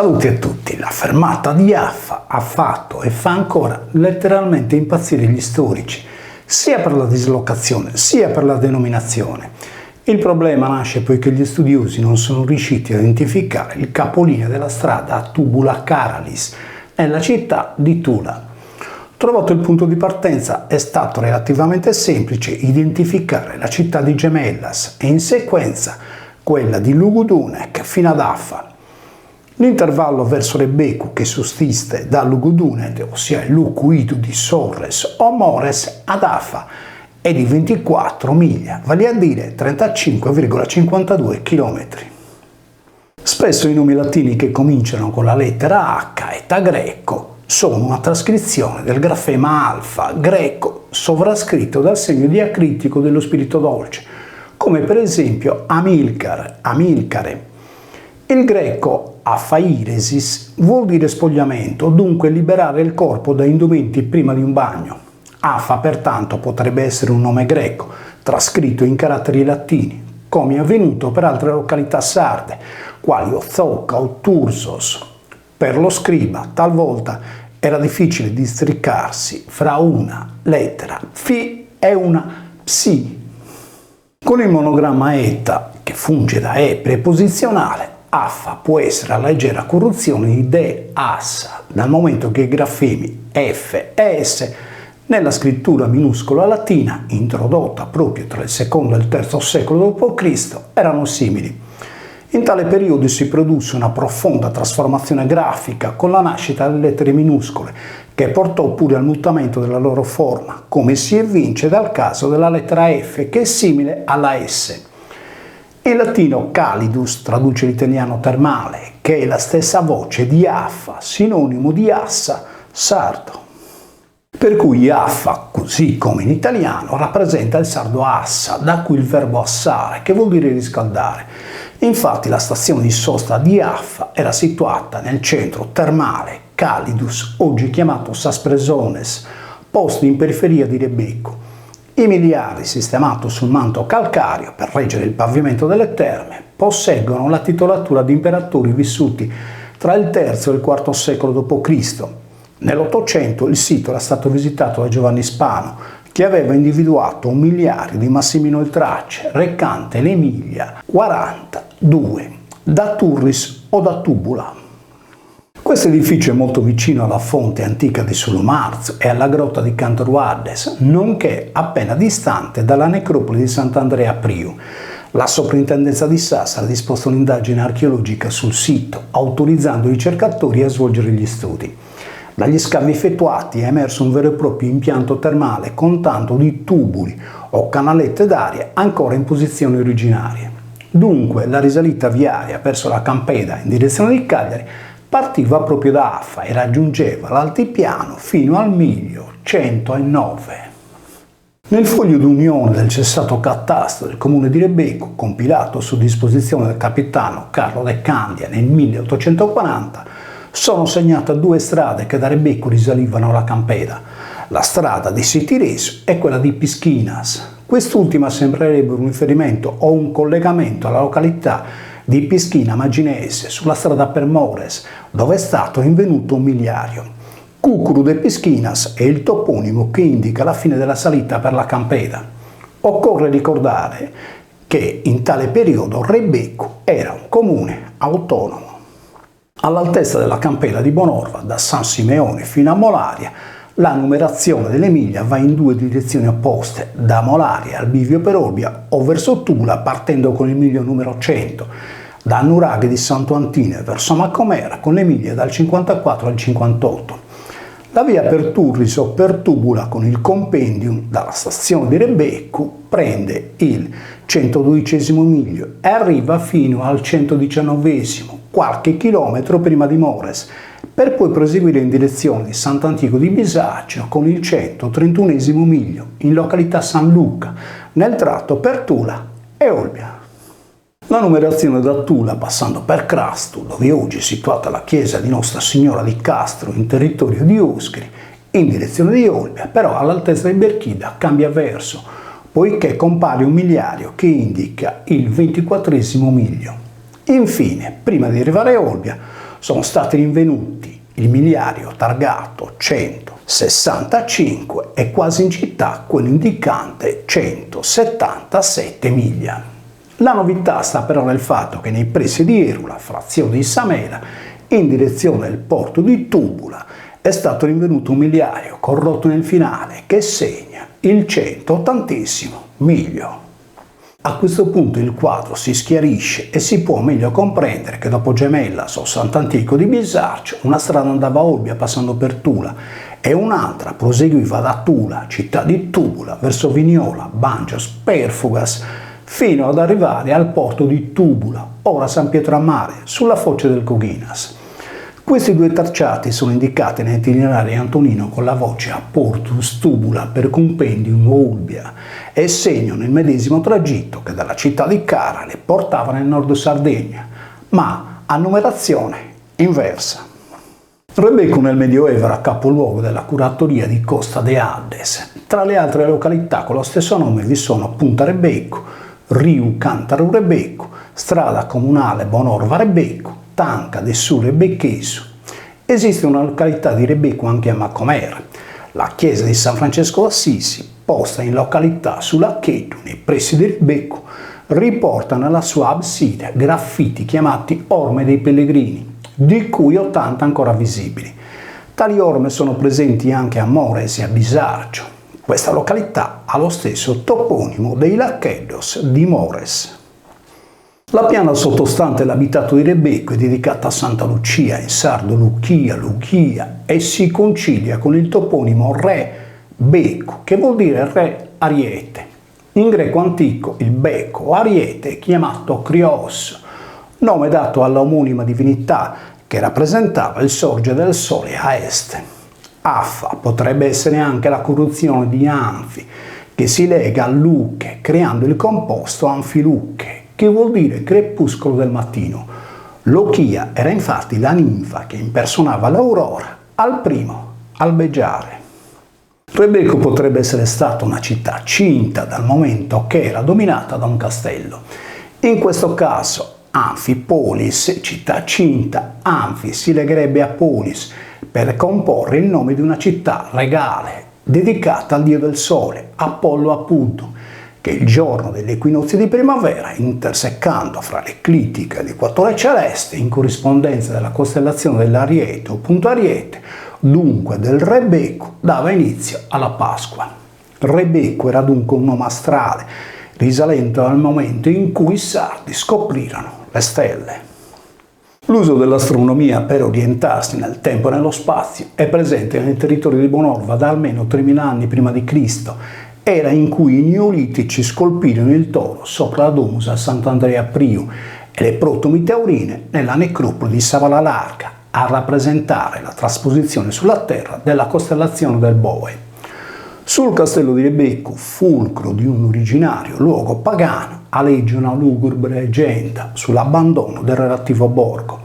Saluti a tutti, la fermata di Affa ha fatto e fa ancora letteralmente impazzire gli storici, sia per la dislocazione sia per la denominazione. Il problema nasce poiché gli studiosi non sono riusciti a identificare il capolinea della strada Tubula Caralis, nella città di Tula. Trovato il punto di partenza è stato relativamente semplice identificare la città di Gemellas e in sequenza quella di Lugudunec fino ad Affa. L'intervallo verso Rebbecu che sussiste da Lugudunet, ossia il Lucuidu di Sorres o Mores ad Affa, è di 24 miglia, vale a dire 35,52 km. Spesso i nomi latini che cominciano con la lettera H, eta greco, sono una trascrizione del grafema alfa greco sovrascritto dal segno diacritico dello spirito dolce, come per esempio Amilcar, Amilcare. Il greco Aphairesis vuol dire spogliamento, dunque liberare il corpo da indumenti prima di un bagno. Afa pertanto potrebbe essere un nome greco, trascritto in caratteri latini, come è avvenuto per altre località sarde, quali Ozocca o Tursos. Per lo scriba talvolta era difficile districarsi fra una lettera Fi e una Psi. Con il monogramma eta, che funge da E preposizionale, Affa può essere la leggera corruzione di De Assa, dal momento che i grafemi F e S nella scrittura minuscola latina, introdotta proprio tra il secondo e il III secolo d.C., erano simili. In tale periodo si produsse una profonda trasformazione grafica con la nascita delle lettere minuscole, che portò pure al mutamento della loro forma, come si evince dal caso della lettera F, che è simile alla S. In latino calidus traduce l'italiano termale, che è la stessa voce di Affa, sinonimo di assa, sardo. Per cui Affa, così come in italiano, rappresenta il sardo assa, da cui il verbo assare, che vuol dire riscaldare. Infatti la stazione di sosta di Affa era situata nel centro termale calidus, oggi chiamato Saspresones, posto in periferia di Rebbecu. I miliari, sistemato sul manto calcareo per reggere il pavimento delle terme, posseggono la titolatura di imperatori vissuti tra il III e il IV secolo d.C. Nell'Ottocento il sito era stato visitato da Giovanni Spano, che aveva individuato un miliario di Massimino il Trace, recante l'Emilia 42, da Turris o da Tubula. Questo edificio è molto vicino alla fonte antica di Sulumarzo e alla grotta di Cantoruades, nonché appena distante dalla necropoli di Sant'Andrea Priu. La soprintendenza di Sassari ha disposto un'indagine archeologica sul sito, autorizzando i ricercatori a svolgere gli studi. Dagli scavi effettuati è emerso un vero e proprio impianto termale con tanto di tubuli o canalette d'aria ancora in posizioni originarie. Dunque la risalita viaria verso la Campeda in direzione di Cagliari partiva proprio da Affa e raggiungeva l'altipiano fino al miglio 109. Nel foglio d'unione del cessato catasto del comune di Rebbecu, compilato su disposizione del capitano Carlo De Candia nel 1840, sono segnate due strade che da Rebbecu risalivano alla Campeda, la strada di Sitiresu e quella di Pischinas. Quest'ultima sembrerebbe un riferimento o un collegamento alla località di Pischina Maginese, sulla strada per Mores, dove è stato rinvenuto un miliario. Cucuru de Pischinas è il toponimo che indica la fine della salita per la Campeda. Occorre ricordare che in tale periodo Rebbecu era un comune autonomo. All'altezza della Campeda di Bonorva, da San Simeone fino a Molaria, la numerazione delle miglia va in due direzioni opposte, da Molaria al bivio per Olbia o verso Tula partendo con il miglio numero 100, da Nuraghe di Santo Antine verso Maccomera con le miglia dal 54 al 58. La via per Turris o per Tubula con il compendium dalla stazione di Rebbecu prende il 112 miglio e arriva fino al 119, qualche chilometro prima di Mores, per poi proseguire in direzione di Sant'Antico di Bisaccio con il 131 miglio in località San Luca, nel tratto per Tula e Olbia. La numerazione da Tula, passando per Crastu, dove oggi è situata la chiesa di Nostra Signora di Castro in territorio di Oscri, in direzione di Olbia, però all'altezza di Berchida cambia verso, poiché compare un miliario che indica il 24 miglio. Infine, prima di arrivare a Olbia, sono stati rinvenuti il miliario targato 165 e quasi in città quello indicante 177 miglia. La novità sta però nel fatto che nei pressi di Erula, frazione di Samera, in direzione del porto di Tubula, è stato rinvenuto un miliario corrotto nel finale che segna il 180° miglio. A questo punto il quadro si schiarisce e si può meglio comprendere che dopo Gemella, Sant'Antico di Bisarcio, una strada andava a Olbia passando per Tula e un'altra proseguiva da Tula, città di Tubula, verso Vignola, Bangios, Perfugas, fino ad arrivare al porto di Tubula, ora San Pietro a Mare, sulla foce del Coghinas. Questi due tracciati sono indicati nell'itinerario antonino con la voce a Portus Tubula per compendium Olbia e segnano il medesimo tragitto che dalla città di Carale portava nel nord Sardegna, ma a numerazione inversa. Rebecco nel Medioevo era capoluogo della curatoria di Costa de Addes. Tra le altre località con lo stesso nome vi sono Punta Rebecco, Riu Cantaro Rebecco, strada comunale Bonorva Rebecco, Tanca de Su Rebecchesu. Esiste una località di Rebecco anche a Macomer. La chiesa di San Francesco d'Assisi, posta in località sulla Chetu, nei pressi di Rebecco, riporta nella sua abside graffiti chiamati Orme dei Pellegrini, di cui 80 ancora visibili. Tali orme sono presenti anche a Mores e a Bisarcio. Questa località ha lo stesso toponimo dei Lacchedos di Mores. La piana sottostante l'abitato di Rebecco è dedicata a Santa Lucia, in sardo Luchia, e si concilia con il toponimo Re Becco, che vuol dire Re Ariete. In greco antico il becco o ariete è chiamato Krios, nome dato alla omonima divinità che rappresentava il sorgere del sole a est. Affa potrebbe essere anche la corruzione di Anfi, che si lega a Luche, creando il composto Anfiluche, che vuol dire crepuscolo del mattino. Lochia era infatti la ninfa che impersonava l'aurora al primo albeggiare. Rebecco potrebbe essere stata una città cinta dal momento che era dominata da un castello. In questo caso Anfipolis, città cinta, Anfi si legherebbe a Polis per comporre il nome di una città regale dedicata al dio del sole, Apollo appunto, che il giorno dell'equinozio di primavera, interseccando fra l'eclittica e l'equatore celeste in corrispondenza della costellazione dell'Ariete o punto Ariete, dunque del Rebecco, dava inizio alla Pasqua. Rebecco era dunque un nome astrale, risalente al momento in cui i sardi scoprirono le stelle. L'uso dell'astronomia per orientarsi nel tempo e nello spazio è presente nel territorio di Bonorva da almeno 3000 anni prima di Cristo, era in cui i neolitici scolpirono il toro sopra la domus a Sant'Andrea Priu e le protomiteurine nella necropoli di Savala Larga, a rappresentare la trasposizione sulla terra della costellazione del Boe. Sul castello di Rebecco, fulcro di un originario luogo pagano, aleggia una lugubre leggenda sull'abbandono del relativo borgo.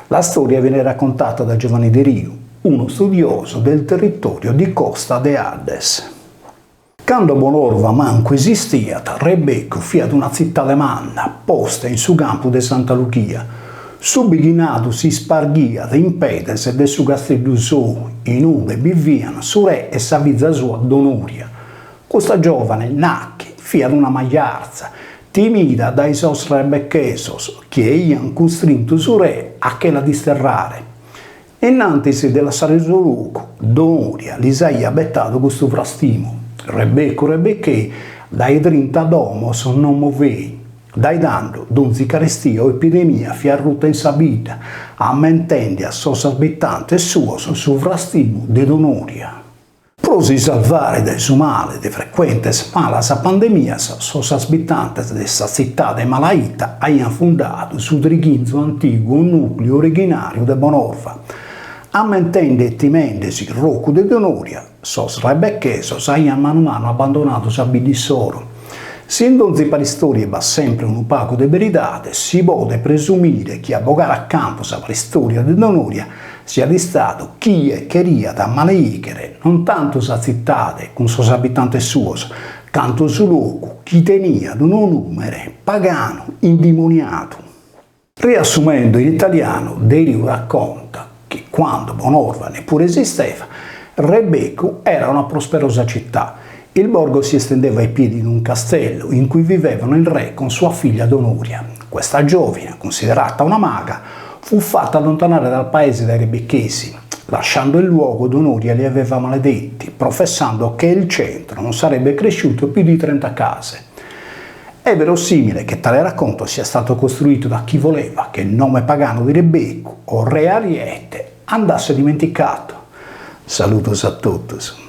La storia viene raccontata da Giovanni de Riu, uno studioso del territorio di Costa de Addes. Quando Bonorva manco esistiat, Rebecco fiat una città alemana, posta in su campo de Santa Luchia. Subighinadu si sparghiat in pedes de su castello suo, in ube vivian su re e sa vizza sua Donuria. Questa giovane nacque, fiat una magliarza, timida dai sos rebecchesos, che ian costrinto su re a che la disterrare. Innantisi della Saresoluco, Donuria li saia bettato questo frastimo. Rebecche, dai 30 domos non movei, dai dando donzi carestia o epidemia fiarruta in sabita, ammentende a sos abitantes suos su frastimo de Donuria. Prosi salvare de su male de frequentes malas a pandemias, sos abitantes de sa città de Malaita haian fundato su trighinzo antico un nucleo originario de Bonorva. Ammentende e timendesi Rocco de Donuria, sos rebecchesos haian mano a mano abbandonato sa bidissoro. Sin donzi paristorie va sempre un opaco de veridade, si pode presumire che a bogare a campo sa paristoria de Donuria sia di stato chi e cheria da maleichere, non tanto sa cittade con sos abitantes suos, canto su loco chi tenia d'un numere pagano indimoniato. Riassumendo in italiano, Delio racconta che quando Bonorva neppure esisteva, Rebecco era una prosperosa città. Il borgo si estendeva ai piedi di un castello in cui vivevano il re con sua figlia Donuria. Questa giovine, considerata una maga, fu fatta allontanare dal paese dai rebecchesi. Lasciando il luogo, Donuria li aveva maledetti, professando che il centro non sarebbe cresciuto più di 30 case. È verosimile che tale racconto sia stato costruito da chi voleva che il nome pagano di Rebecco o Re Ariete andasse dimenticato. Salutos a tutti.